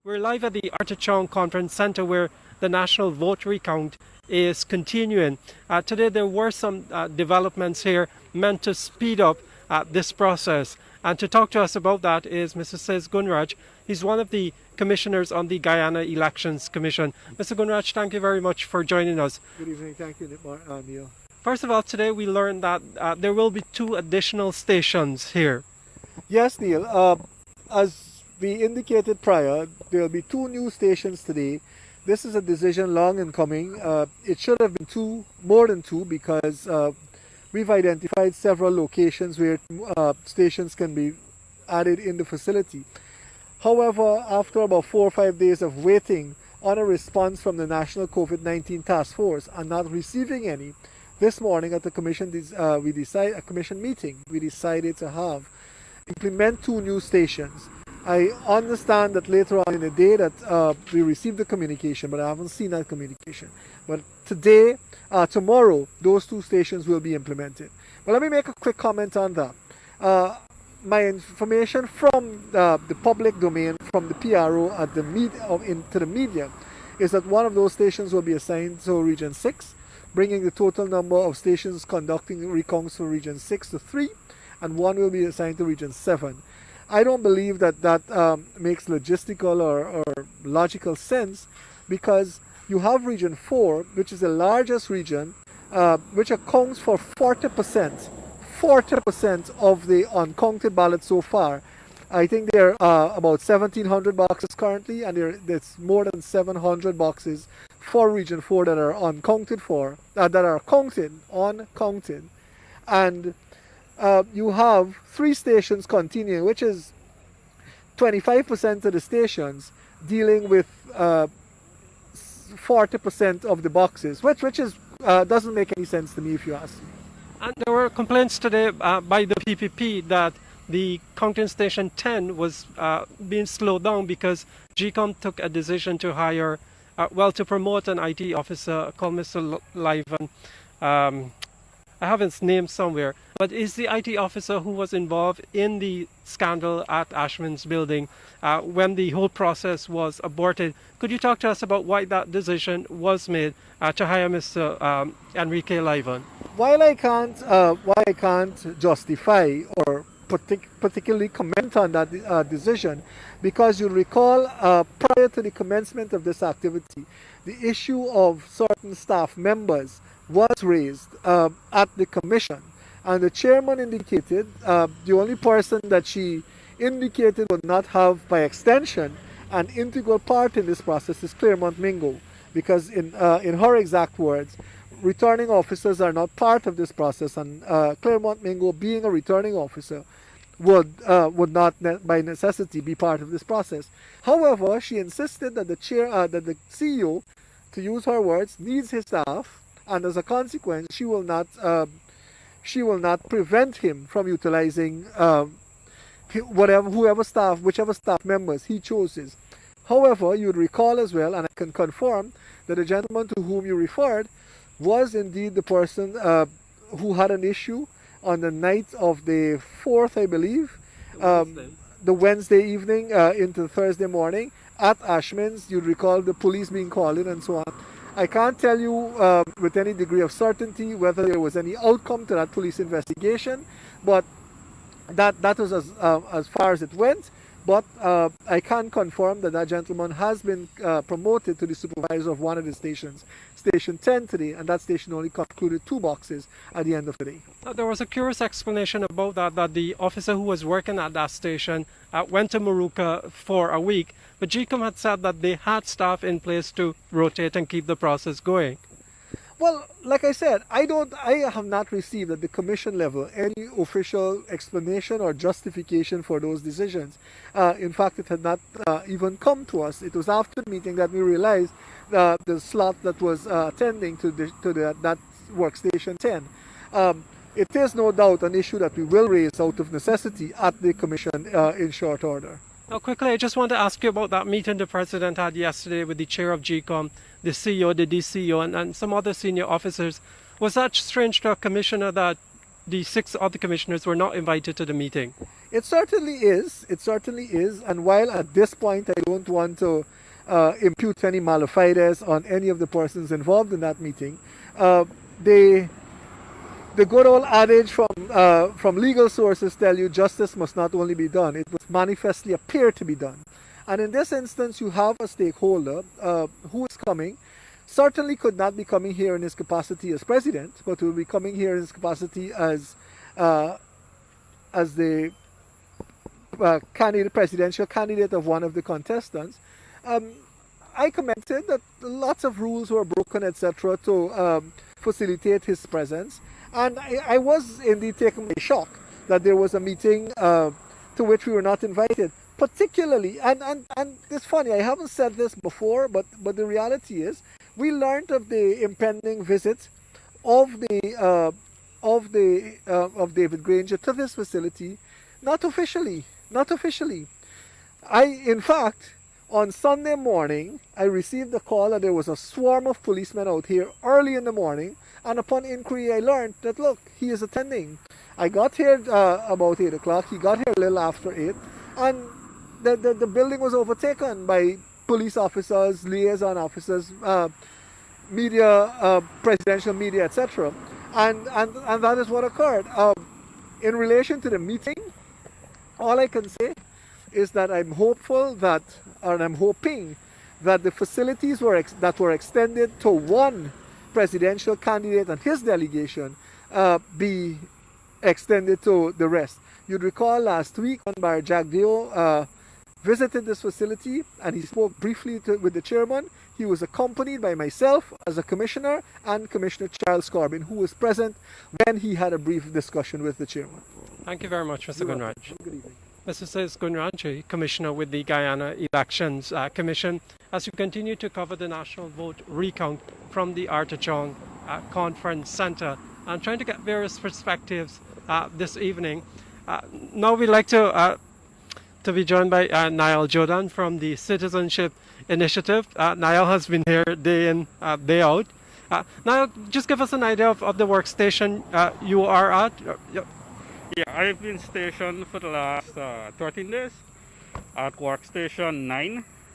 We're live at the Artichoke Conference Centre where the national vote recount is continuing. Today there were some developments here meant to speed up this process. And to talk to us about that is Mr. Sis Gunraj. He's one of the commissioners on the Guyana Elections Commission. Mr. Gunraj, thank you very much for joining us. Good evening. Thank you, Neil. First of all, today we learned that there will be 2 additional stations here. Yes, Neil. As we indicated prior, there will be 2 new stations today. This is a decision long in coming. It should have been more than two, because we've identified several locations where stations can be added in the facility. However, after about 4 or 5 days of waiting on a response from the National COVID-19 Task Force and not receiving any, this morning at the commission, a commission meeting, we decided to implement 2 new stations. I understand that later on in the day that we received the communication, but I haven't seen that communication. But today, tomorrow, those 2 stations will be implemented. But let me make a quick comment on that. My information from the public domain, from the PRO at the to the media, is that one of those stations will be assigned to Region 6, bringing the total number of stations conducting recounts for Region 6 to 3, and 1 will be assigned to Region 7. I don't believe that makes logistical or logical sense, because you have Region 4, which is the largest region, which accounts for 40% of the uncounted ballots so far. I think there are about 1,700 boxes currently, and there's more than 700 boxes for Region 4 that are uncounted uncounted. And you have 3 stations continuing, which is 25% of the stations dealing with 40% of the boxes, which is doesn't make any sense to me, if you ask me. And there were complaints today by the PPP that the counting station 10 was being slowed down because GECOM took a decision to hire, to promote an IT officer called Mr. Livan. I have his name somewhere, but is the IT officer who was involved in the scandal at Ashman's building when the whole process was aborted. Could you talk to us about why that decision was made to hire Mr. Enrique Livan? While I can't justify or particularly comment on that decision, because you recall prior to the commencement of this activity, the issue of certain staff members was raised at the commission, and the chairman indicated the only person that she indicated would not have, by extension, an integral part in this process is Claremont Mingo, because in her exact words, returning officers are not part of this process, and Claremont Mingo, being a returning officer, would not by necessity be part of this process. However, she insisted that the CEO, to use her words, needs his staff, and as a consequence, she will not prevent him from utilizing whichever staff members he chooses. However, you would recall as well, and I can confirm, that the gentleman to whom you referred was indeed the person who had an issue on the night of the 4th, I believe, the Wednesday evening into Thursday morning at Ashman's. You'd recall the police being called in and so on. I can't tell you with any degree of certainty whether there was any outcome to that police investigation, but that was as far as it went. But I can confirm that gentleman has been promoted to the supervisor of one of the stations, Station 10 today, and that station only concluded 2 boxes at the end of the day. There was a curious explanation about that the officer who was working at that station went to Maruka for a week, but GECOM had said that they had staff in place to rotate and keep the process going. Well, like I said, I have not received at the commission level any official explanation or justification for those decisions. In fact, it had not even come to us. It was after the meeting that we realized the slot that was attending to that workstation 10. It is no doubt an issue that we will raise out of necessity at the commission in short order. Now, quickly, I just want to ask you about that meeting the President had yesterday with the chair of GECOM, the CEO, the DCO, and some other senior officers. Was that strange to a commissioner that the 6 other commissioners were not invited to the meeting? It certainly is. It certainly is. And while at this point I don't want to impute any malefides on any of the persons involved in that meeting, the good old adage from legal sources tell you justice must not only be done, it must manifestly appear to be done. And in this instance, you have a stakeholder who is coming, certainly could not be coming here in his capacity as president, but will be coming here in his capacity as the presidential candidate of one of the contestants. I commented that lots of rules were broken, etc., to facilitate his presence. And I was indeed taken by shock that there was a meeting to which we were not invited. Particularly, and it's funny, I haven't said this before, but the reality is, we learned of the impending visit of David Granger to this facility, not officially. In fact, on Sunday morning, I received a call that there was a swarm of policemen out here early in the morning, and upon inquiry I learned that, look, he is attending. I got here about 8 o'clock, he got here a little after 8, and the building was overtaken by police officers, liaison officers, media, presidential media, etc. And that is what occurred. In relation to the meeting, all I can say is that I'm hopeful that, or I'm hoping that the facilities that were extended to one presidential candidate and his delegation be extended to the rest. You'd recall last week when Mayor Jagdeo visited this facility and he spoke briefly with the chairman. He was accompanied by myself as a commissioner and Commissioner Charles Corbin, who was present when he had a brief discussion with the chairman. Thank you very much, Mr. Gunraj. Good evening. Mr. Says Gunraj, Commissioner with the Guyana Elections Commission, as you continue to cover the national vote recount from the Artachong Conference Center and trying to get various perspectives this evening. Now we'd like to be joined by Niall Jordan from the Citizenship Initiative. Niall has been here day in, day out. Niall, just give us an idea of the workstation you are at. Yeah, I've been stationed for the last 13 days at workstation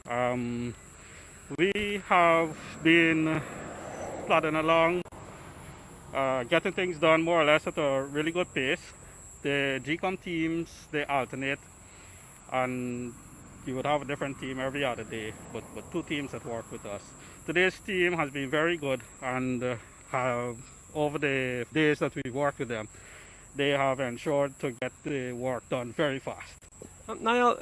9. We have been plodding along, getting things done more or less at a really good pace. The GECOM teams, they alternate, and you would have a different team every other day, but 2 teams that work with us. Today's team has been very good, and over the days that we've worked with them, they have ensured to get the work done very fast. Niall,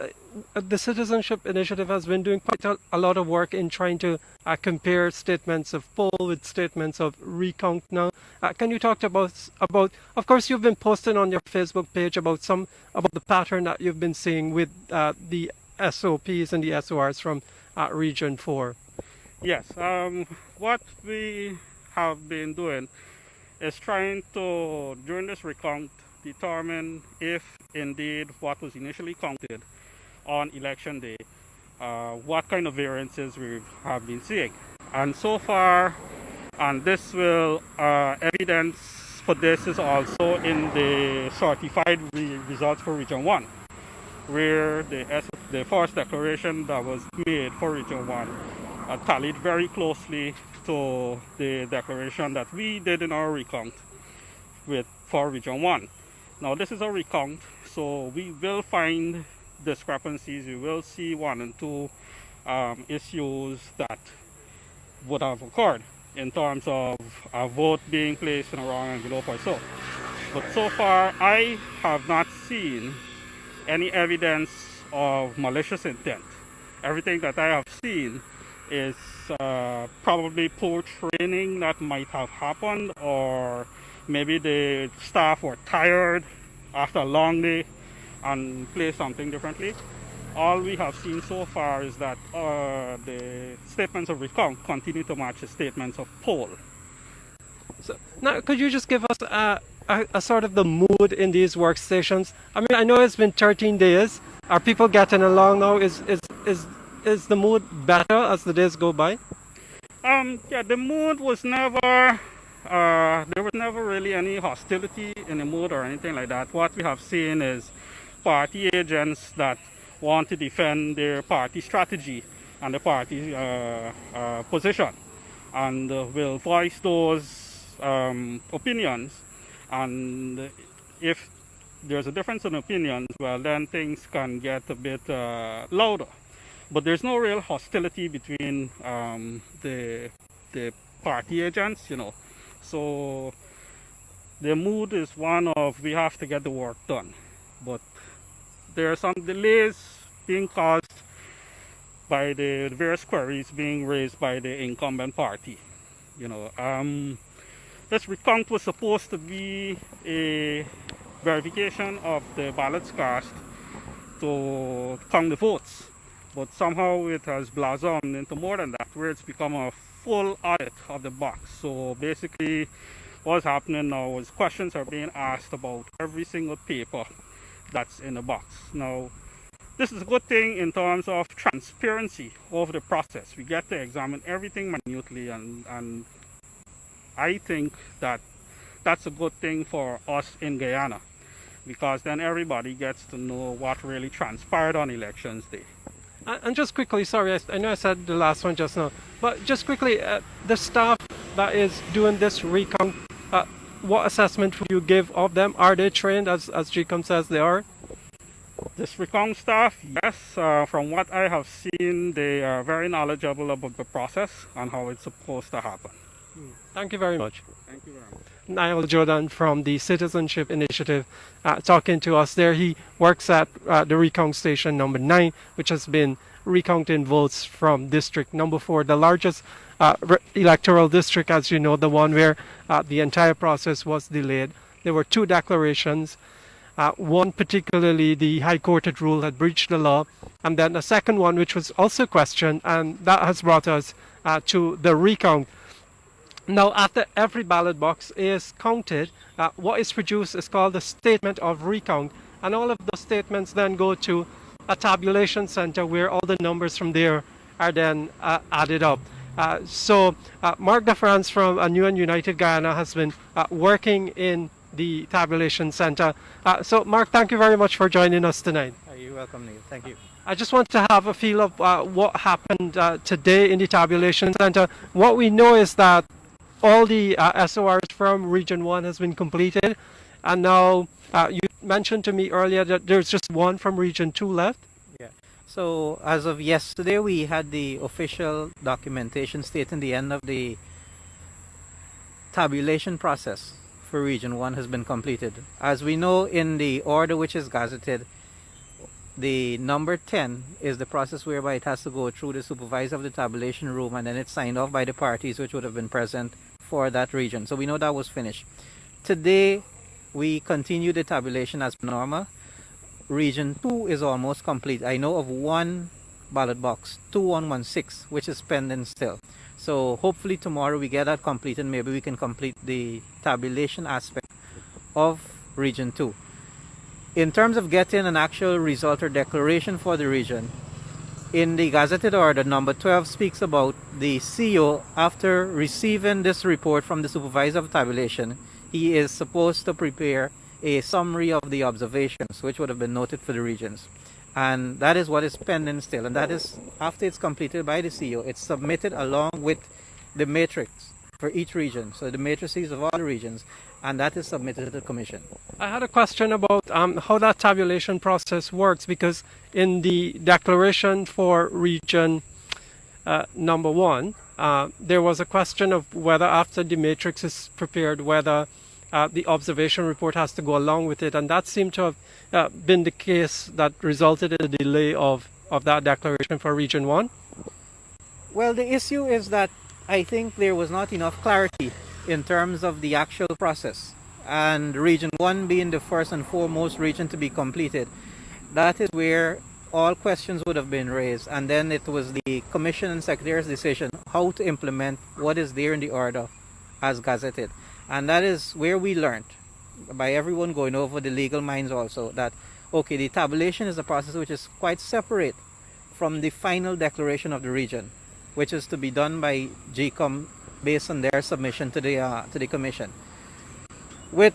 the Citizenship Initiative has been doing quite a lot of work in trying to compare statements of poll with statements of recount now. Can you talk about, of course you've been posting on your Facebook page about the pattern that you've been seeing with the SOPs and the SORs from Region 4. Yes, what we have been doing is trying to, during this recount, determine if indeed what was initially counted on election day, what kind of variances we have been seeing. And so far, and this will, evidence for this is also in the certified results for Region 1, where the first declaration that was made for Region 1 tallied very closely to the declaration that we did in our recount for Region 1. Now this is a recount, so we will find discrepancies. We will see 1 and 2 issues that would have occurred in terms of a vote being placed in a wrong envelope or so. But so far, I have not seen any evidence of malicious intent. Everything that I have seen is probably poor training that might have happened, or maybe the staff were tired after a long day and play something differently. All we have seen so far is that the statements of recount continue to match the statements of poll. So now, could you just give us a sort of the mood in these workstations? I mean, I know it's been 13 days. Are people getting along now? Is the mood better as the days go by? Yeah, the mood was never, there was never really any hostility in the mood or anything like that. What we have seen is party agents that want to defend their party strategy and the party position, and will voice those opinions. And if there's a difference in opinions, well, then things can get a bit louder. But there's no real hostility between the party agents, you know. So the mood is one of, we have to get the work done. But there are some delays being caused by the various queries being raised by the incumbent party. You know, this recount was supposed to be a verification of the ballots cast to count the votes, but somehow it has blossomed into more than that, where it's become a full audit of the box. So basically what's happening now is questions are being asked about every single paper that's in the box. Now, this is a good thing in terms of transparency of the process. We get to examine everything minutely, and I think that that's a good thing for us in Guyana, because then everybody gets to know what really transpired on elections day. And just quickly, sorry, I know I said the last one just now, but just quickly, the staff that is doing this recount, what assessment would you give of them? Are they trained, as GECOM says they are? This recount staff, yes, from what I have seen, they are very knowledgeable about the process and how it's supposed to happen. Thank you very much. Thank you very much. Niall Jordan from the Citizenship Initiative talking to us there. He works at the recount station number 9, which has been recounting votes from district number 4, the largest electoral district, as you know, the one where the entire process was delayed. There were 2 declarations. One particularly, the High Court had ruled had breached the law, and then a second one which was also questioned, and that has brought us to the recount. Now, after every ballot box is counted, what is produced is called the statement of recount, and all of those statements then go to a tabulation center where all the numbers from there are then added up. So Mark DeFrance from A New and United Guyana has been working in the tabulation center. So Mark, thank you very much for joining us tonight. You're welcome, Neil. Thank you. I just want to have a feel of what happened today in the tabulation center. What we know is that all the SORs from Region 1 has been completed, and now you mentioned to me earlier that there's just one from Region 2 left. Yeah. So as of yesterday, we had the official documentation stating the end of the tabulation process for Region 1 has been completed. As we know, in the order which is gazetted, the number 10 is the process whereby it has to go through the supervisor of the tabulation room, and then it's signed off by the parties which would have been present for that region. So we know that was finished. Today, we continue the tabulation as normal. Region 2 is almost complete. I know of one ballot box, 2116, which is pending still. So hopefully tomorrow we get that completed. Maybe we can complete the tabulation aspect of Region 2. In terms of getting an actual result or declaration for the region, in the gazetted order, number 12 speaks about the CEO, after receiving this report from the supervisor of tabulation, he is supposed to prepare a summary of the observations which would have been noted for the regions. And that is what is pending still. And that is, after it's completed by the CEO, it's submitted along with the matrix for each region. So the matrices of all the regions, and that is submitted to the Commission. I had a question about how that tabulation process works, because in the declaration for Region number 1, there was a question of whether after the matrix is prepared, whether the observation report has to go along with it, and that seemed to have been the case that resulted in a delay of that declaration for Region 1. Well, the issue is that I think there was not enough clarity in terms of the actual process, and Region 1 being the first and foremost region to be completed, that is where all questions would have been raised, and then it was the Commission and Secretary's decision how to implement what is there in the order as gazetted. And that is where we learned, by everyone going over the legal minds also, that okay, the tabulation is a process which is quite separate from the final declaration of the region, which is to be done by GECOM based on their submission to the Commission. With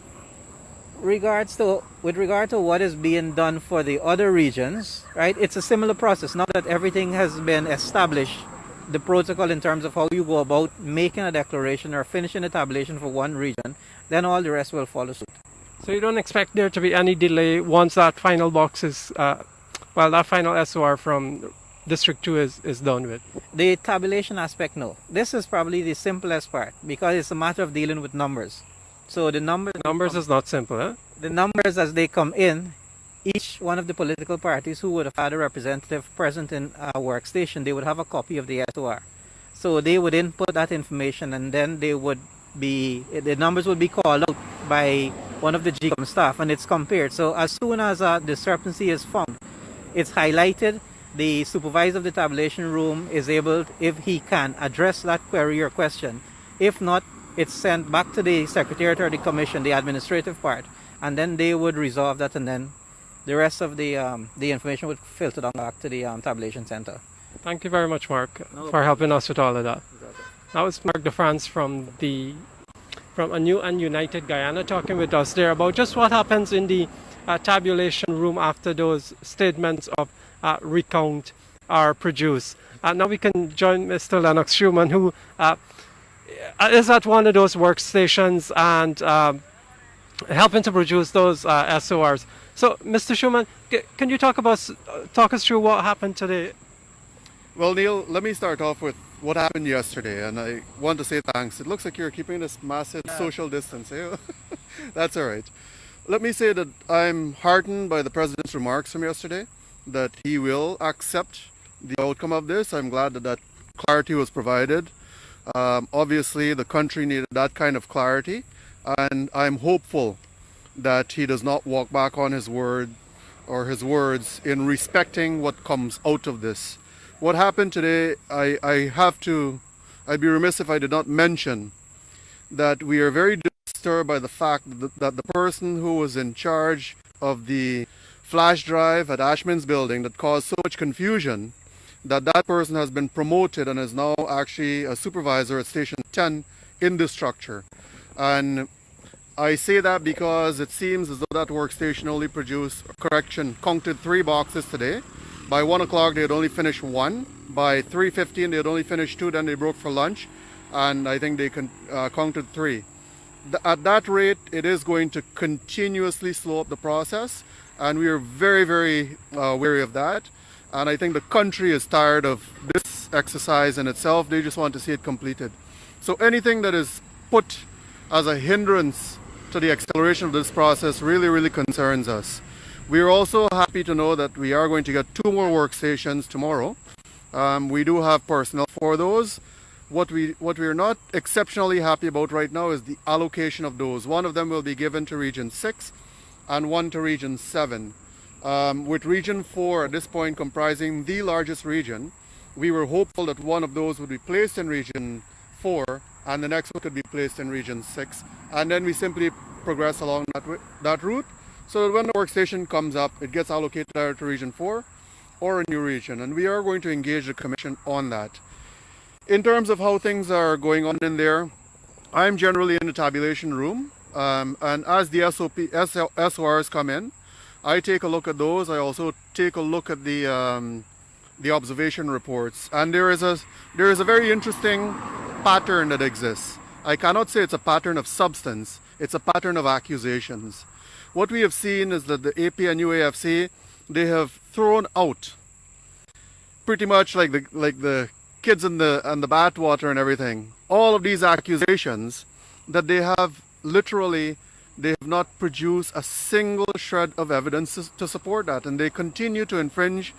with regard to what is being done for the other regions, right? It's a similar process. Now that everything has been established, the protocol in terms of how you go about making a declaration or finishing a tabulation for one region, then all the rest will follow suit. So you don't expect there to be any delay once that final box is, that final SOR from District 2 is done with? The tabulation aspect, no. This is probably the simplest part because it's a matter of dealing with numbers. So the numbers is not simple, huh? The numbers as they come in, each one of the political parties who would have had a representative present in a workstation, they would have a copy of the SOR. So they would input that information and then the numbers would be called out by one of the GECOM staff and it's compared. So as soon as a discrepancy is found, it's highlighted. The supervisor of the tabulation room is able, if he can, address that query or question. If not, it's sent back to the Secretariat or the Commission, the administrative part, and then they would resolve that, and then the rest of the information would filter down back to the tabulation center. Thank you very much, Mark, for helping us with all of that. That was Mark DeFrance from a new and united Guyana talking with us there about just what happens in the tabulation room after those statements of recount are produced. Now we can join Mr. Lennox Schumann, who is at one of those workstations and helping to produce those SORs. So, Mr. Schumann, can you talk us through what happened today? Well, Neil, let me start off with what happened yesterday, and I want to say thanks. It looks like you're keeping this massive social distance. Eh? That's all right. Let me say that I'm heartened by the President's remarks from yesterday, that he will accept the outcome of this. I'm glad that clarity was provided. Obviously, the country needed that kind of clarity, and I'm hopeful that he does not walk back on his word or his words in respecting what comes out of this. What happened today, I'd be remiss if I did not mention that we are very disturbed by the fact that the person who was in charge of the flash drive at Ashman's building that caused so much confusion, that person has been promoted and is now actually a supervisor at Station 10 in this structure. And I say that because it seems as though that workstation only counted 3 boxes today. By 1 o'clock they had only finished 1. By 3:15 they had only finished 2, then they broke for lunch, and I think they counted 3. At that rate, it is going to continuously slow up the process, and we are very, very wary of that. And I think the country is tired of this exercise in itself. They just want to see it completed. So anything that is put as a hindrance to the acceleration of this process really, really concerns us. We are also happy to know that we are going to get 2 more workstations tomorrow. We do have personnel for those. What we are not exceptionally happy about right now is the allocation of those. One of them will be given to Region 6 and one to Region 7. With Region 4 at this point comprising the largest region, we were hopeful that one of those would be placed in Region 4 and the next one could be placed in Region 6. And then we simply progress along that route so that when the workstation comes up, it gets allocated either to Region 4 or a new region. And we are going to engage the Commission on that. In terms of how things are going on in there, I'm generally in the tabulation room. And as the SORs come in, I take a look at those. I also take a look at the observation reports. And there is a very interesting pattern that exists. I cannot say it's a pattern of substance. It's a pattern of accusations. What we have seen is that the AP and UAFC, they have thrown out pretty much like the kids in the bathwater and everything, all of these accusations that they have not produced a single shred of evidence to support that, and they continue to infringe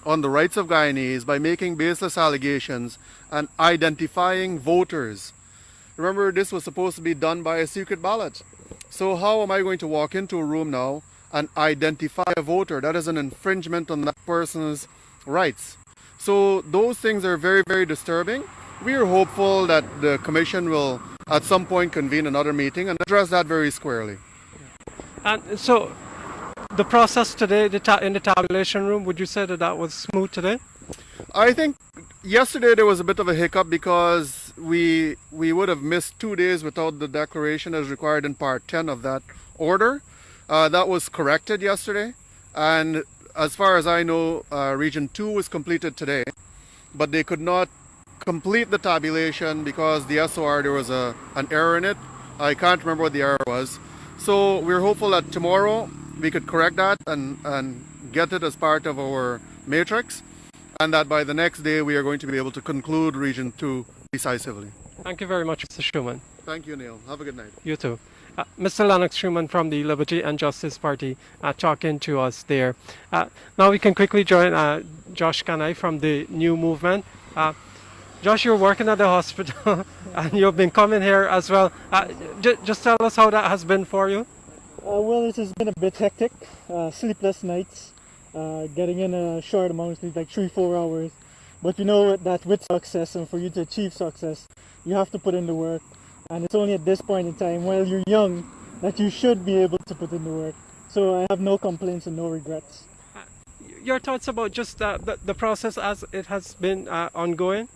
on the rights of Guyanese by making baseless allegations and identifying voters. Remember, this was supposed to be done by a secret ballot. So how am I going to walk into a room now and identify a voter? That is an infringement on that person's rights. So those things are very, very disturbing. We are hopeful that the Commission will at some point convene another meeting and address that very squarely. And so the process today in the tabulation room, would you say that was smooth today? I think yesterday there was a bit of a hiccup because we would have missed 2 days without the declaration as required in Part 10 of that order. That was corrected yesterday, and as far as I know, Region 2 was completed today, but they could not complete the tabulation because the SOR, there was an error in it. I can't remember what the error was. So we're hopeful that tomorrow we could correct that and get it as part of our matrix, and that by the next day we are going to be able to conclude Region 2 decisively. Thank you very much, Mr. Schuman. Thank you, Neil. Have a good night. You too. Mr. Lennox Schuman from the Liberty and Justice Party talking to us there. Now we can quickly join Josh Kanai from the New Movement. Josh, you're working at the hospital and you've been coming here as well. Just tell us how that has been for you. Well, it has been a bit hectic. Sleepless nights, getting in a short amount of sleep, like 3-4 hours. But you know that with success, and for you to achieve success, you have to put in the work. And it's only at this point in time, while you're young, that you should be able to put in the work. So I have no complaints and no regrets. Your thoughts about just the process as it has been ongoing?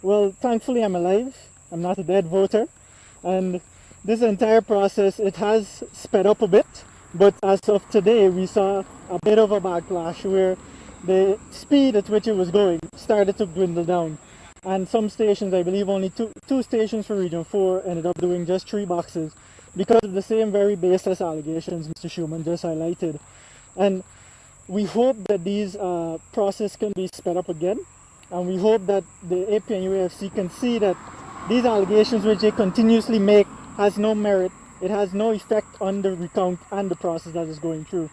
Well, thankfully I'm alive. I'm not a dead voter. And this entire process, it has sped up a bit. But as of today, we saw a bit of a backlash where the speed at which it was going started to dwindle down. And some stations, I believe only two stations for Region 4 ended up doing just 3 boxes because of the same very baseless allegations Mr. Schuman just highlighted. And we hope that these process can be sped up again, and we hope that the AP and UAFC can see that these allegations which they continuously make has no merit, it has no effect on the recount and the process that is going through.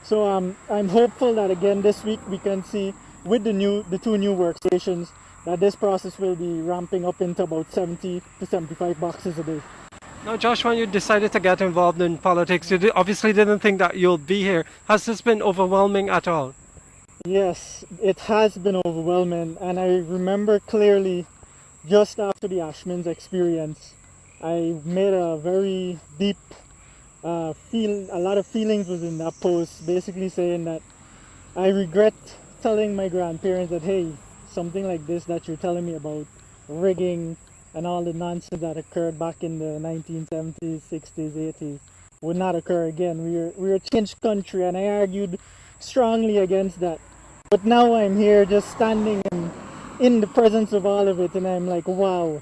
So I'm hopeful that again this week we can see with the 2 new workstations that this process will be ramping up into about 70 to 75 boxes a day. Now, Josh, when you decided to get involved in politics, you obviously didn't think that you'll be here. Has this been overwhelming at all? Yes, it has been overwhelming, and I remember clearly just after the Ashman's experience, I made a very deep a lot of feelings was in that post, basically saying that I regret telling my grandparents that, hey, something like this that you're telling me about rigging and all the nonsense that occurred back in the 1970s, 60s, 80s would not occur again. We're a changed country, and I argued strongly against that. But now I'm here just standing in the presence of all of it, and I'm like, wow,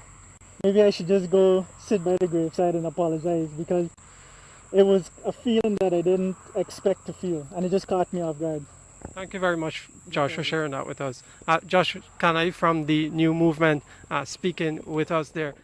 maybe I should just go sit by the graveside and apologize, because it was a feeling that I didn't expect to feel, and it just caught me off guard. Thank you very much, Josh, for sharing that with us. Josh Kanai from the New Movement speaking with us there.